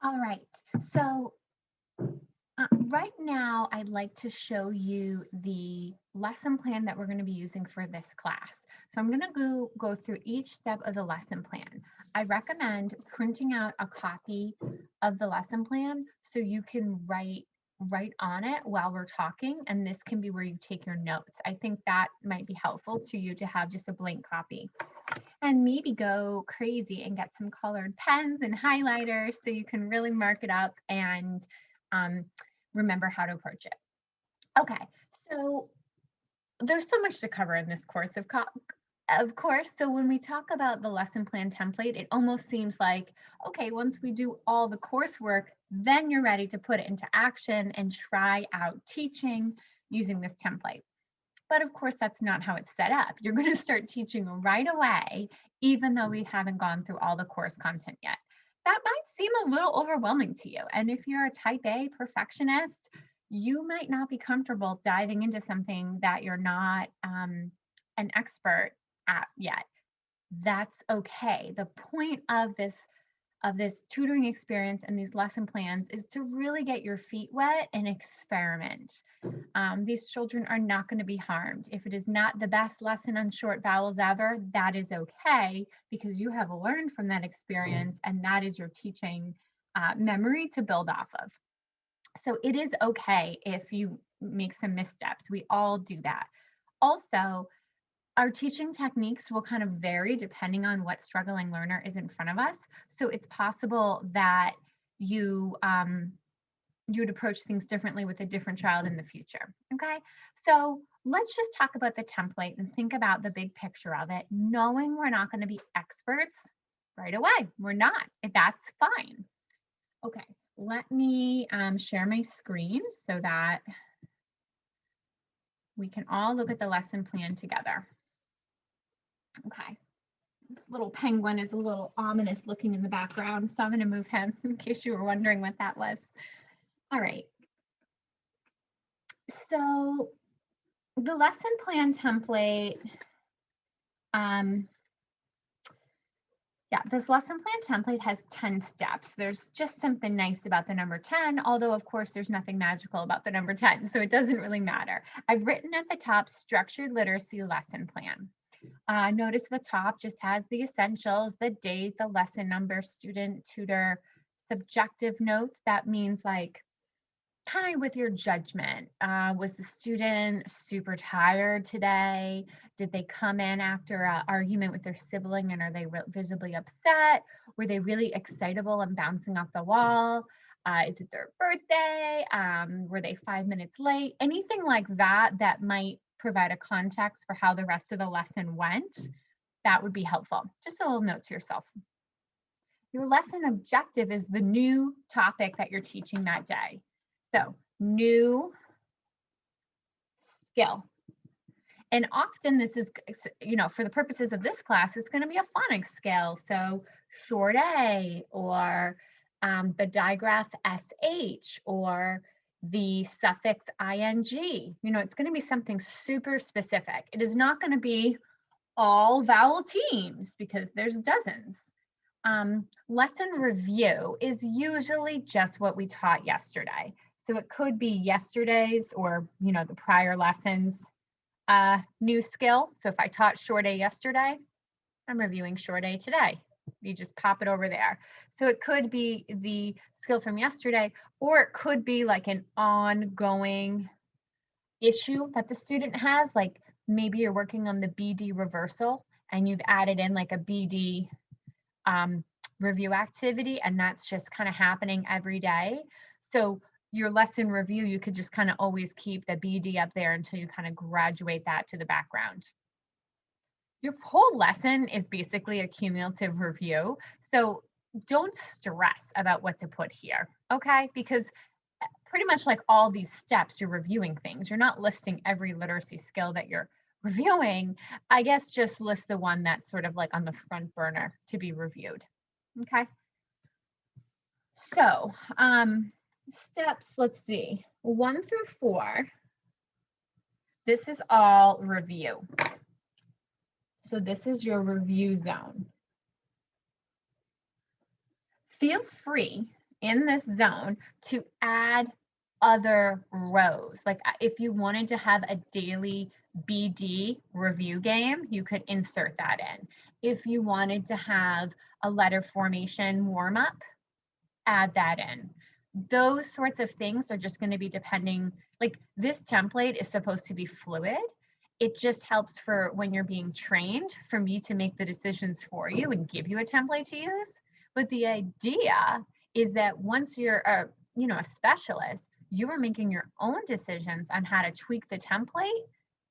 All right, so right now I'd like to show you the lesson plan that we're going to be using for this class. So I'm going to go through each step of the lesson plan. I recommend printing out a copy of the lesson plan so you can write on it while we're talking, and this can be where you take your notes. I think that might be helpful to you to have just a blank copy. And maybe go crazy and get some colored pens and highlighters so you can really mark it up and remember how to approach it. Okay, so there's so much to cover in this course, of course. So when we talk about the lesson plan template, it almost seems like, okay, once we do all the coursework, then you're ready to put it into action and try out teaching using this template. But of course, that's not how it's set up. You're going to start teaching right away, even though we haven't gone through all the course content yet. That might seem a little overwhelming to you. And if you're a type A perfectionist, you might not be comfortable diving into something that you're not an expert at yet. That's okay. The point of this tutoring experience and these lesson plans is to really get your feet wet and experiment. These children are not going to be harmed. If it is not the best lesson on short vowels ever, that is okay, because you have learned from that experience and that is your teaching memory to build off of. So it is okay if you make some missteps. We all do that. Also, our teaching techniques will kind of vary depending on what struggling learner is in front of us. So it's possible that you'd approach things differently with a different child in the future. Okay, so let's just talk about the template and think about the big picture of it, knowing we're not going to be experts right away. We're not. That's fine. Okay, let me share my screen so that we can all look at the lesson plan together. Okay, this little penguin is a little ominous looking in the background, so I'm going to move him in case you were wondering what that was. All right. So the lesson plan template, this lesson plan template has 10 steps. There's just something nice about the number 10, although of course there's nothing magical about the number 10, so it doesn't really matter. I've written at the top, structured literacy lesson plan. Notice the top just has the essentials, the date, the lesson number, student, tutor, subjective notes. That means like kind of with your judgment. Was the student super tired today? Did they come in after an argument with their sibling and are they visibly upset? Were they really excitable and bouncing off the wall? Is it their birthday? Were they 5 minutes late? Anything like that that might provide a context for how the rest of the lesson went, that would be helpful. Just a little note to yourself. Your lesson objective is the new topic that you're teaching that day. So, new skill. And often this is, for the purposes of this class, it's going to be a phonics scale. So, short A, or the digraph SH, or the suffix ing. It's going to be something super specific. It is not going to be all vowel teams because there's dozens. Lesson review is usually just what we taught yesterday. So it could be yesterday's or, the prior lessons new skill. So if I taught short A yesterday, I'm reviewing short A today. You just pop it over there. So it could be the skill from yesterday, or it could be like an ongoing issue that the student has. Like maybe you're working on the BD reversal and you've added in like a BD review activity, and that's just kind of happening every day. So your lesson review, you could just kind of always keep the BD up there until you kind of graduate that to the background. Your whole lesson is basically a cumulative review. So don't stress about what to put here, okay? Because pretty much like all these steps, you're reviewing things. You're not listing every literacy skill that you're reviewing. I guess just list the one that's sort of like on the front burner to be reviewed, okay? So steps, let's see, 1 through 4, this is all review. So this is your review zone. Feel free in this zone to add other rows. Like if you wanted to have a daily BD review game, you could insert that in. If you wanted to have a letter formation warm up, add that in. Those sorts of things are just going to be depending, like this template is supposed to be fluid. It just helps for when you're being trained for me to make the decisions for you and give you a template to use. But the idea is that once you're a specialist, you are making your own decisions on how to tweak the template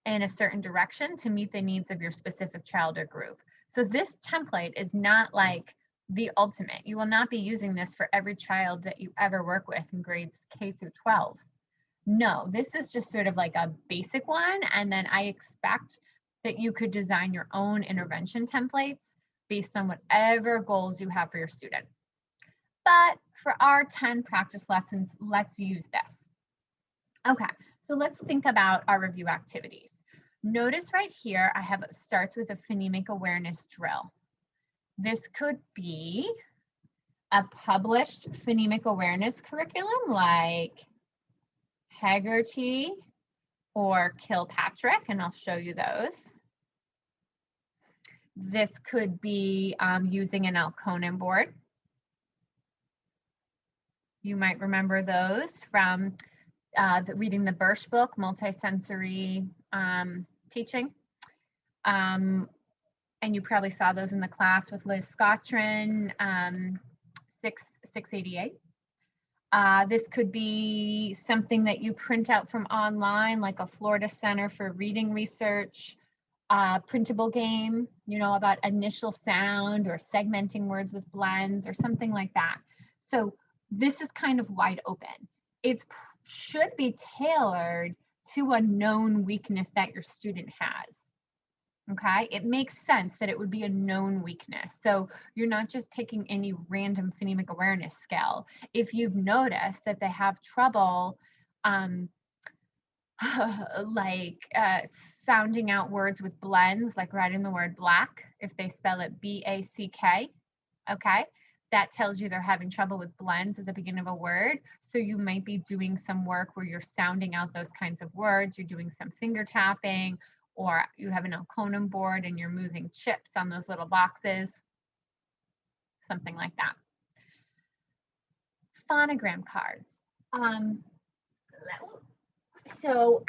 in a certain direction to meet the needs of your specific child or group. So this template is not like the ultimate. You will not be using this for every child that you ever work with in grades K through 12. No, this is just sort of like a basic one. And then I expect that you could design your own intervention templates based on whatever goals you have for your student. But for our 10 practice lessons, let's use this. Okay, so let's think about our review activities. Notice right here, I have starts with a phonemic awareness drill. This could be a published phonemic awareness curriculum like Haggerty or Kilpatrick, and I'll show you those. This could be using an Alconin board. You might remember those from reading the Birch book, multisensory teaching. And you probably saw those in the class with Liz Scottron, 688. This could be something that you print out from online, like a Florida Center for Reading Research printable game, about initial sound or segmenting words with blends or something like that. So this is kind of wide open. It should be tailored to a known weakness that your student has. Okay, it makes sense that it would be a known weakness. So you're not just picking any random phonemic awareness scale. If you've noticed that they have trouble sounding out words with blends, like writing the word black, if they spell it B-A-C-K, okay, that tells you they're having trouble with blends at the beginning of a word. So you might be doing some work where you're sounding out those kinds of words. You're doing some finger tapping, or you have an Alconin board and you're moving chips on those little boxes, something like that. Phonogram cards. So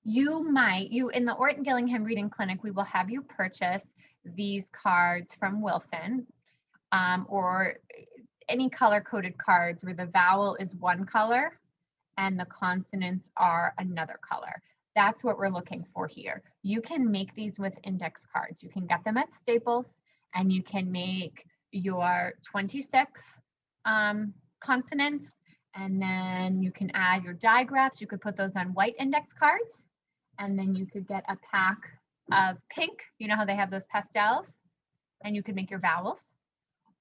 you in the Orton Gillingham Reading Clinic, we will have you purchase these cards from Wilson, or any color-coded cards where the vowel is one color and the consonants are another color. That's what we're looking for here. You can make these with index cards. You can get them at Staples, and you can make your 26 consonants, and then you can add your digraphs. You could put those on white index cards, and then you could get a pack of pink. You know how they have those pastels? And you could make your vowels.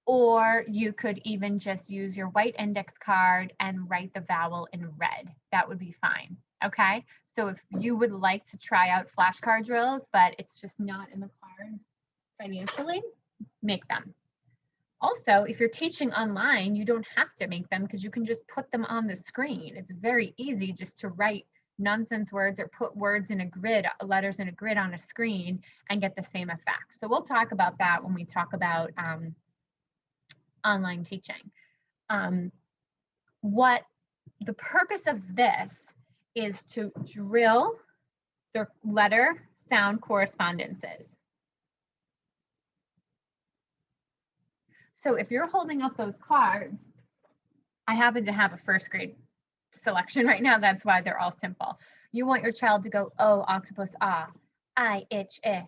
Or you could even just use your white index card and write the vowel in red. That would be fine, okay? So if you would like to try out flashcard drills, but it's just not in the cards financially, make them. Also, if you're teaching online, you don't have to make them because you can just put them on the screen. It's very easy just to write nonsense words or put words in a grid, letters in a grid on a screen and get the same effect. So we'll talk about that when we talk about online teaching. What the purpose of this is to drill the letter sound correspondences. So if you're holding up those cards, I happen to have a first grade selection right now. That's why they're all simple. You want your child to go O, octopus, ah, I, itch, A,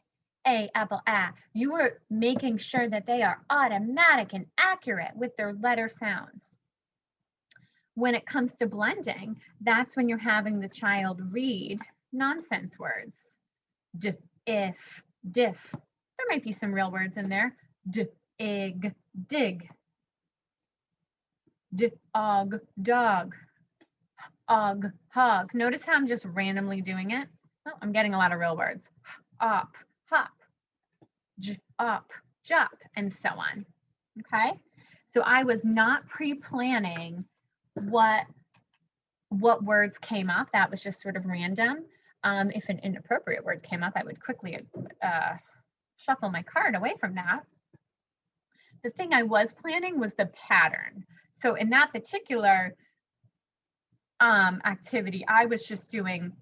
apple, ah. You are making sure that they are automatic and accurate with their letter sounds. When it comes to blending, that's when you're having the child read nonsense words. D, if, diff. There might be some real words in there. D, ig, dig. D, og, dog. Og, hog. Notice how I'm just randomly doing it? Oh, I'm getting a lot of real words. Op, hop. J, up, jump, and so on. Okay, So I was not pre-planning what words came up. That was just sort of random. If an inappropriate word came up, I would quickly shuffle my card away from that. The thing I was planning was the pattern. So in that particular activity, I was just doing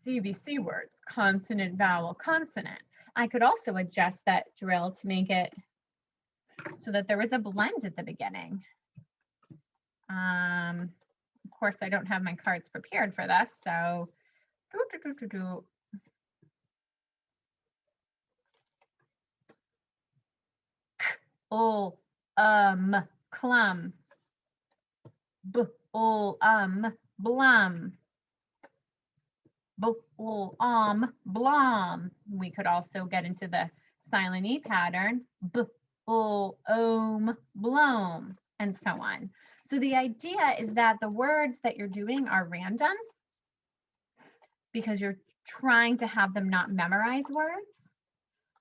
CVC words, consonant, vowel, consonant. I could also adjust that drill to make it so that there was a blend at the beginning. Of course, I don't have my cards prepared for this, so clum, blum, blom. We could also get into the silent E pattern, blom, and so on. So the idea is that the words that you're doing are random because you're trying to have them not memorize words.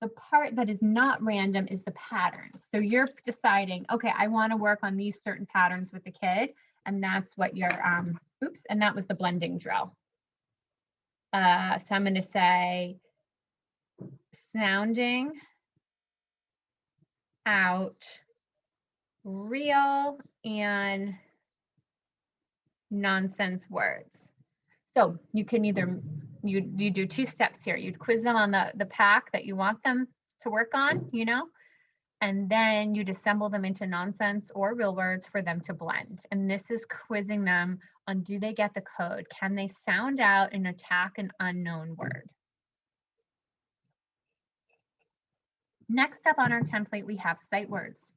The part that is not random is the patterns. So you're deciding, okay, I want to work on these certain patterns with the kid, and that's what you're, and that was the blending drill. So I'm going to say sounding out real and nonsense words. So you can either, you do two steps here. You'd quiz them on the pack that you want them to work on, you know, and then you'd assemble them into nonsense or real words for them to blend. And this is quizzing them on, do they get the code? Can they sound out and attack an unknown word? Next up on our template, we have sight words.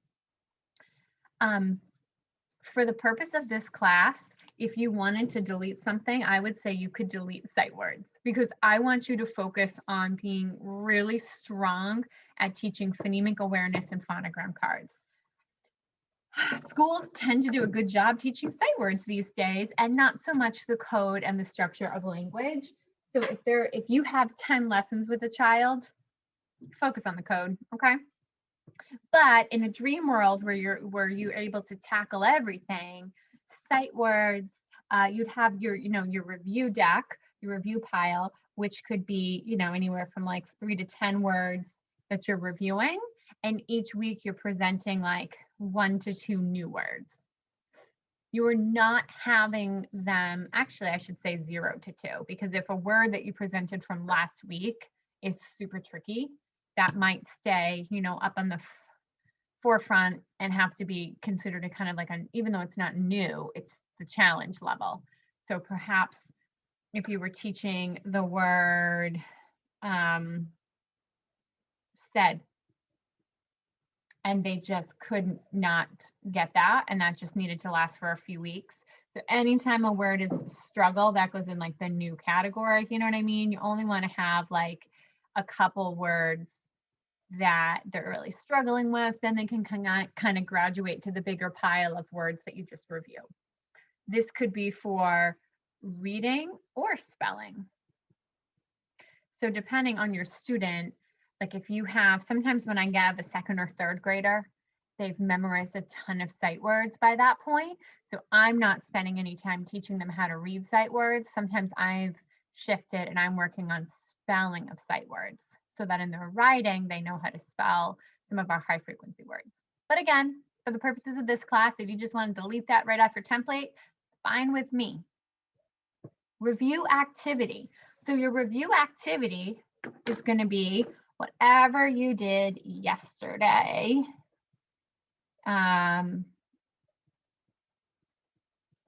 For the purpose of this class, if you wanted to delete something, I would say you could delete sight words because I want you to focus on being really strong at teaching phonemic awareness and phonogram cards. Schools tend to do a good job teaching sight words these days and not so much the code and the structure of language. So if you have 10 lessons with a child, focus on the code, okay? But in a dream world where you're able to tackle everything, sight words, you'd have your review deck, your review pile, which could be anywhere from like 3 to 10 words that you're reviewing, and each week you're presenting like 1 to 2 new words. You are not having them, actually I should say 0 to 2, because if a word that you presented from last week is super tricky, that might stay up on the forefront and have to be considered a kind of like even though it's not new, it's the challenge level. So perhaps if you were teaching the word said, and they just could not get that, and that just needed to last for a few weeks. So anytime a word is struggle, that goes in like the new category, you know what I mean? You only want to have like a couple words that they're really struggling with, then they can kind of graduate to the bigger pile of words that you just review. This could be for reading or spelling. So depending on your student, like if you have, sometimes when I give a 2nd or 3rd grader, they've memorized a ton of sight words by that point. So I'm not spending any time teaching them how to read sight words. Sometimes I've shifted and I'm working on spelling of sight words, so that in their writing, they know how to spell some of our high frequency words. But again, for the purposes of this class, if you just want to delete that right off your template, fine with me. Review activity. So your review activity is going to be whatever you did yesterday,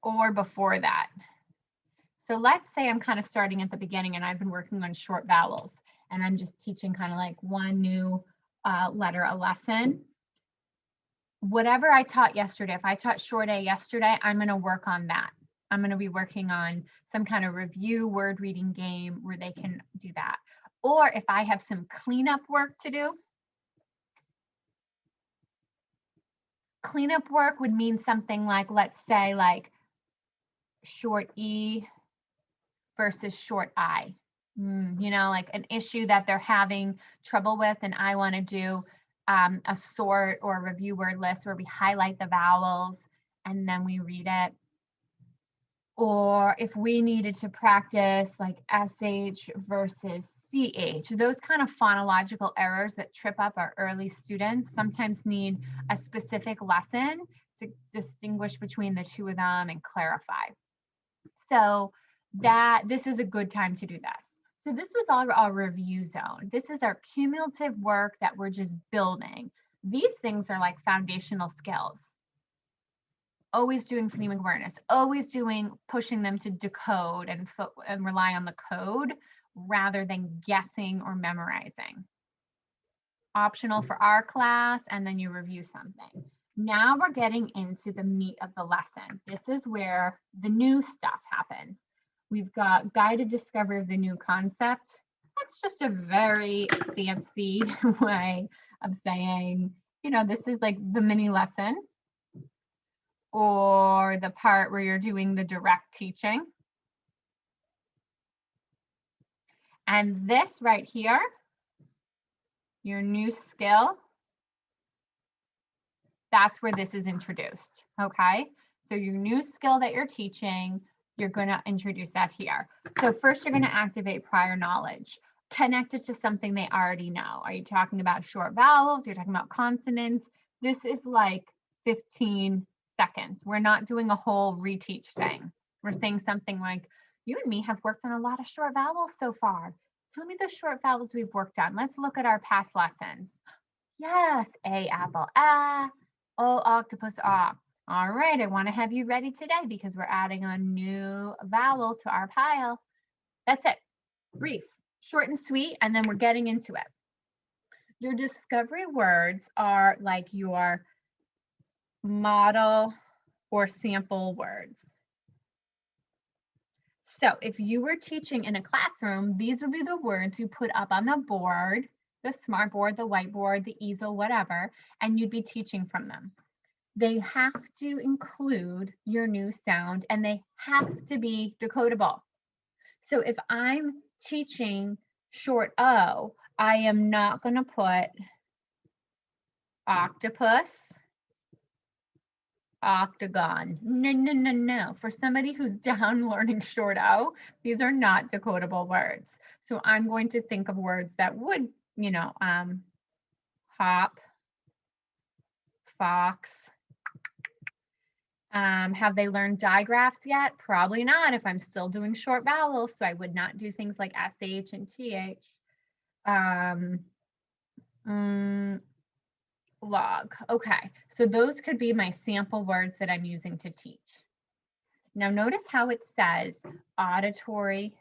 or before that. So let's say I'm kind of starting at the beginning and I've been working on short vowels, and I'm just teaching kind of like one new letter a lesson. Whatever I taught yesterday, if I taught short A yesterday, I'm going to work on that. I'm going to be working on some kind of review word reading game where they can do that. Or if I have some cleanup work to do, cleanup work would mean something like, let's say like short E versus short I. Like an issue that they're having trouble with, and I want to do a sort or review word list where we highlight the vowels and then we read it. Or if we needed to practice like SH versus CH, those kind of phonological errors that trip up our early students sometimes need a specific lesson to distinguish between the two of them and clarify. So this is a good time to do this. So this was our review zone. This is our cumulative work that we're just building. These things are like foundational skills. Always doing phonemic awareness, always pushing them to decode and rely on the code rather than guessing or memorizing. Optional for our class, and then you review something. Now we're getting into the meat of the lesson. This is where the new stuff happens. We've got guided discovery of the new concept. That's just a very fancy way of saying, you know, this is like the mini lesson, or the part where you're doing the direct teaching. And this right here, your new skill, that's where this is introduced, okay? So your new skill that you're teaching, you're gonna introduce that here. So first you're gonna activate prior knowledge, connect it to something they already know. Are you talking about short vowels? You're talking about consonants? This is like 15 seconds. We're not doing a whole reteach thing. We're saying something like, you and me have worked on a lot of short vowels so far. Tell me the short vowels we've worked on. Let's look at our past lessons. Yes, A, apple, A, O, octopus, ah. All right, I want to have you ready today because we're adding a new vowel to our pile. That's it. Brief, short and sweet, and then we're getting into it. Your discovery words are like your model or sample words. So if you were teaching in a classroom, these would be the words you put up on the board, the smart board, the whiteboard, the easel, whatever, and you'd be teaching from them. They have to include your new sound and they have to be decodable. So if I'm teaching short O, I am not going to put octopus, octagon. No, no, no, no. For somebody who's down learning short O, these are not decodable words. So I'm going to think of words that would, you know, hop, fox. Have they learned digraphs yet? Probably not if I'm still doing short vowels. So I would not do things like SH and TH. Log. Okay, so those could be my sample words that I'm using to teach. Now notice how it says auditory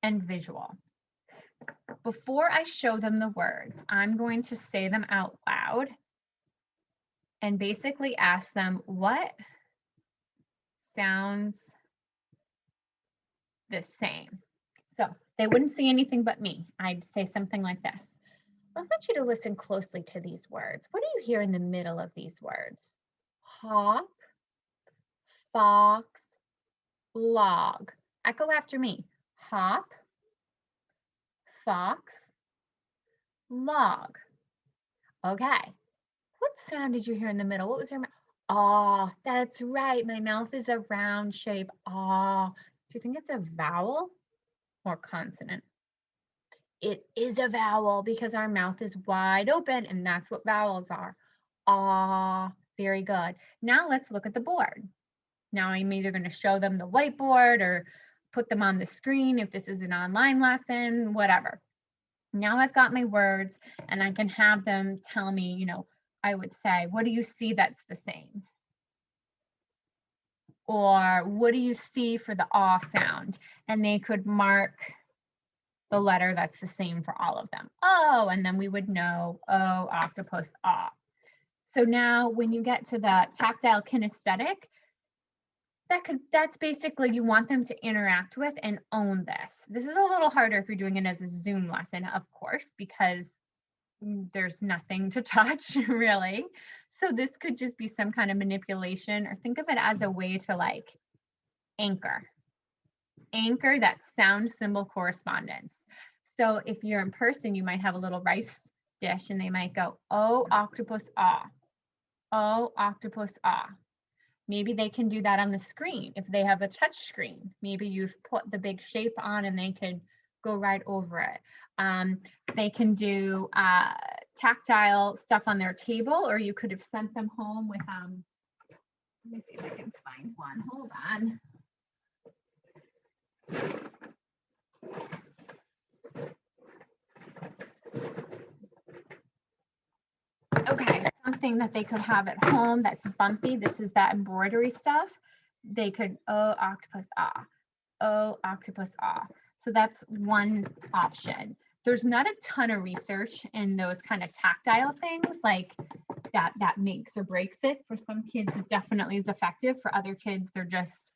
and visual. Before I show them the words, I'm going to say them out loud and basically ask them what sounds the same. So they wouldn't see anything but me. I'd say something like this. I want you to listen closely to these words. What do you hear in the middle of these words? Hop, fox, log. Echo after me. Hop, fox, log. Okay. What sound did you hear in the middle? What was your mouth? Ah, that's right. My mouth is a round shape. Ah. Do you think it's a vowel or consonant? It is a vowel because our mouth is wide open and that's what vowels are. Ah, very good. Now let's look at the board. Now I'm either going to show them the whiteboard or put them on the screen if this is an online lesson, whatever. Now I've got my words and I can have them tell me, you know, I would say, what do you see that's the same? Or what do you see for the ah sound? And they could mark the letter that's the same for all of them. Oh, and then we would know, oh, octopus, ah. So now when you get to the tactile kinesthetic, that's basically you want them to interact with and own this. This is a little harder if you're doing it as a Zoom lesson, of course, because there's nothing to touch really. So this could just be some kind of manipulation, or think of it as a way to like anchor that sound symbol correspondence. So if you're in person, you might have a little rice dish, and they might go, oh, octopus, ah. Oh, octopus, ah. Maybe they can do that on the screen. If they have a touch screen, maybe you've put the big shape on and they could go right over it. They can do tactile stuff on their table, or you could have sent them home with, let me see if I can find one, hold on. Okay, something that they could have at home that's bumpy. This is that embroidery stuff. They could, oh, octopus, ah. Oh, octopus, ah. So that's one option. There's not a ton of research in those kind of tactile things like that makes or breaks it. For some kids, it definitely is effective. For other kids, they're just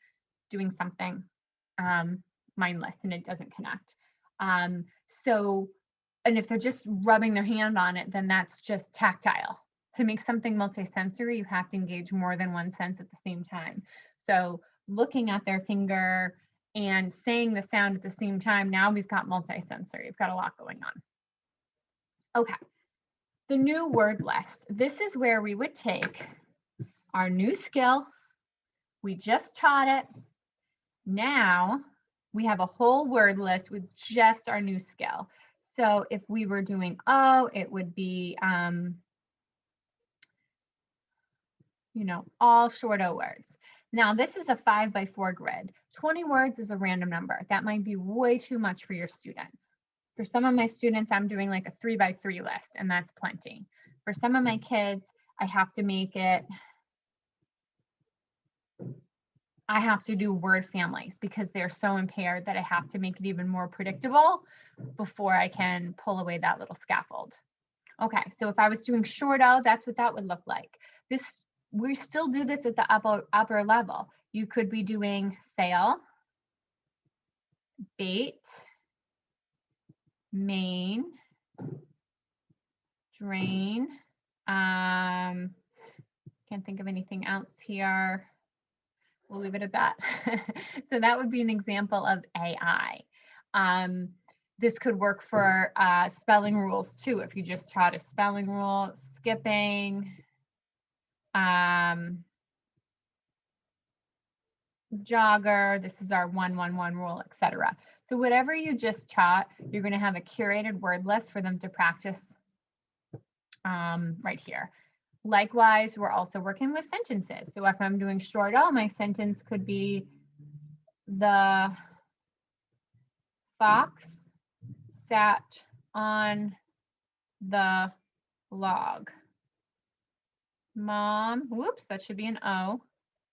doing something mindless and it doesn't connect. And if they're just rubbing their hand on it, then that's just tactile. To make something multisensory, you have to engage more than one sense at the same time. So looking at their finger and saying the sound at the same time, now we've got multisensory. We've got a lot going on. Okay, the new word list. This is where we would take our new skill. We just taught it. Now we have a whole word list with just our new skill. So if we were doing O, it would be, all short O words. Now this is a 5x4 grid. 20 words is a random number. That might be way too much for your student. For some of my students, I'm doing like a 3x3 list, and that's plenty. For some of my kids, I have to make it, I have to do word families because they're so impaired that I have to make it even more predictable before I can pull away that little scaffold. Okay, so if I was doing short O, that's what that would look like. We still do this at the upper level. You could be doing sail, bait, main, drain. Can't think of anything else here. We'll leave it at that. So that would be an example of AI. This could work for spelling rules too. If you just taught a spelling rule, skipping, jogger, this is our 1-1-1 rule, etc. So whatever you just taught, you're going to have a curated word list for them to practice right here. Likewise, we're also working with sentences. So if I'm doing short O, my sentence could be the fox sat on the log. Mom, whoops, that should be an O.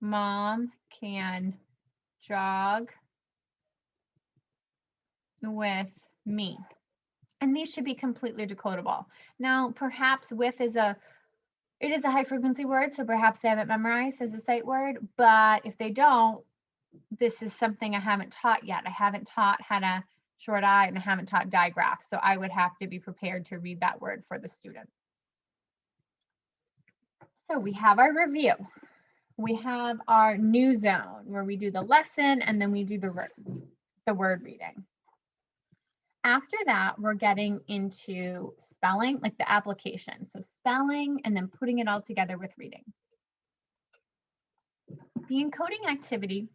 Mom can jog with me. And these should be completely decodable. Now, perhaps with is a high frequency word, so perhaps they haven't memorized as a sight word, but if they don't, this is something I haven't taught yet. I haven't taught how to short I, and I haven't taught digraph, so I would have to be prepared to read that word for the student. So we have our review. We have our new zone where we do the lesson and then we do the word reading. After that, we're getting into spelling, like the application. So spelling and then putting it all together with reading. The encoding activity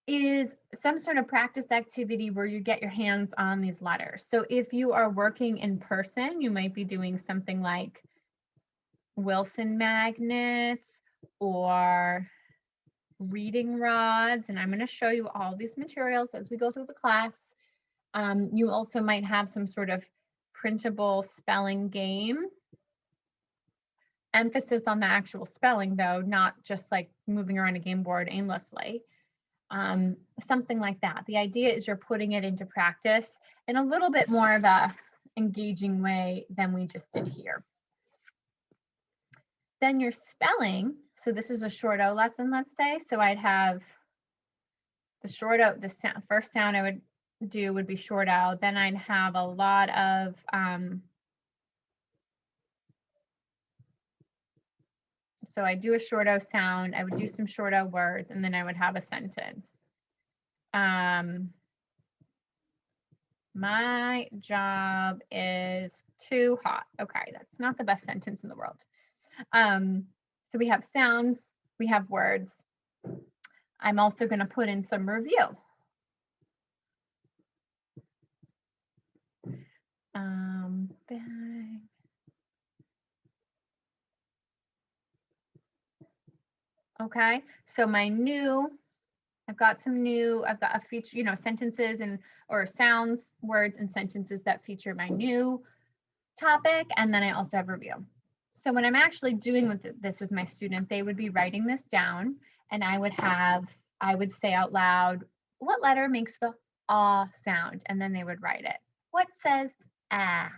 is some sort of practice activity where you get your hands on these letters. So if you are working in person, you might be doing something like Wilson magnets or reading rods, and I'm going to show you all these materials as we go through the class. You also might have some sort of printable spelling game. Emphasis on the actual spelling though, not just like moving around a game board aimlessly. Something like that. The idea is you're putting it into practice in a little bit more of a engaging way than we just did here. Then your spelling, so this is a short O lesson, let's say. So I'd have the short O, the first sound I would do would be short O. Then I'd have a lot of so I do a short O sound, I would do some short O words, and then I would have a sentence. My job is too hot. Okay, that's not the best sentence in the world. So we have sounds, we have words. I'm also going to put in some review. Okay, so my new, I've got a feature, sentences and or sounds, words, and sentences that feature my new topic, and then I also have review. So when I'm actually doing this with my student, they would be writing this down, and I would say out loud, what letter makes the ah sound? And then they would write it. What says ah?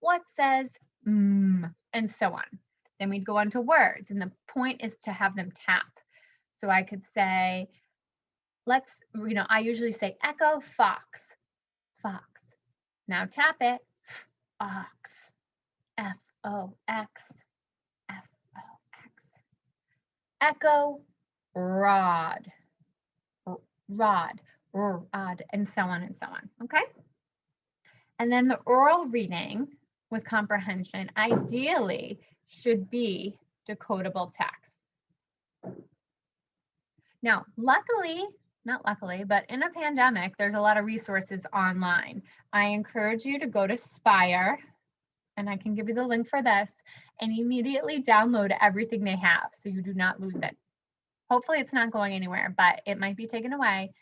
What says and so on. Then we'd go on to words, and the point is to have them tap. So I could say, I usually say echo, fox, fox. Now tap it, ox, F-O-X, F-O-X. Echo, rod, rod, and so on and so on, okay? And then the oral reading with comprehension ideally should be decodable text. Now, not luckily, but in a pandemic, there's a lot of resources online. I encourage you to go to Spire, and I can give you the link for this, and immediately download everything they have so you do not lose it. Hopefully it's not going anywhere, but it might be taken away.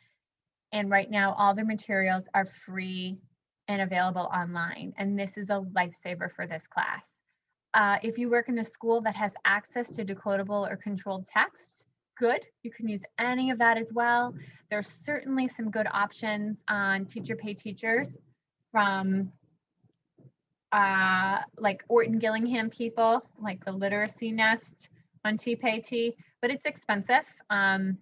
And right now, all the materials are free and available online. And this is a lifesaver for this class. If you work in a school that has access to decodable or controlled text, good. You can use any of that as well. There's certainly some good options on Teacher Pay Teachers from like Orton Gillingham people, like the Literacy Nest on TPayT, but it's expensive. And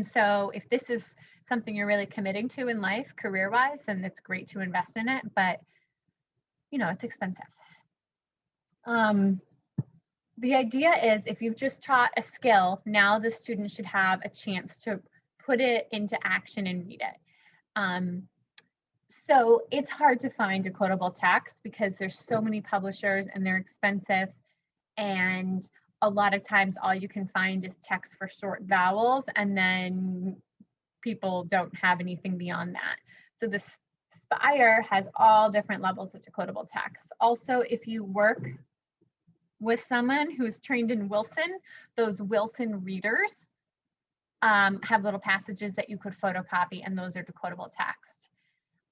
so if this is something you're really committing to in life, career-wise, then it's great to invest in it, but it's expensive. The idea is if you've just taught a skill, now the student should have a chance to put it into action and read it. So it's hard to find decodable text because there's so many publishers and they're expensive. And a lot of times all you can find is text for short vowels, and then people don't have anything beyond that. So the Spire has all different levels of decodable text. Also, if you work with someone who's trained in Wilson, those Wilson readers have little passages that you could photocopy, and those are decodable text.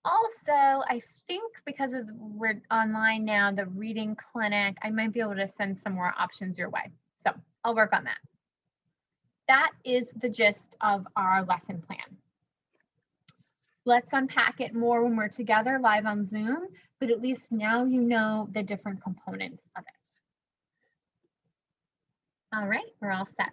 Also, I think because we're online now, the reading clinic, I might be able to send some more options your way. So I'll work on that. That is the gist of our lesson plan. Let's unpack it more when we're together live on Zoom, but at least now you know the different components of it. All right, we're all set.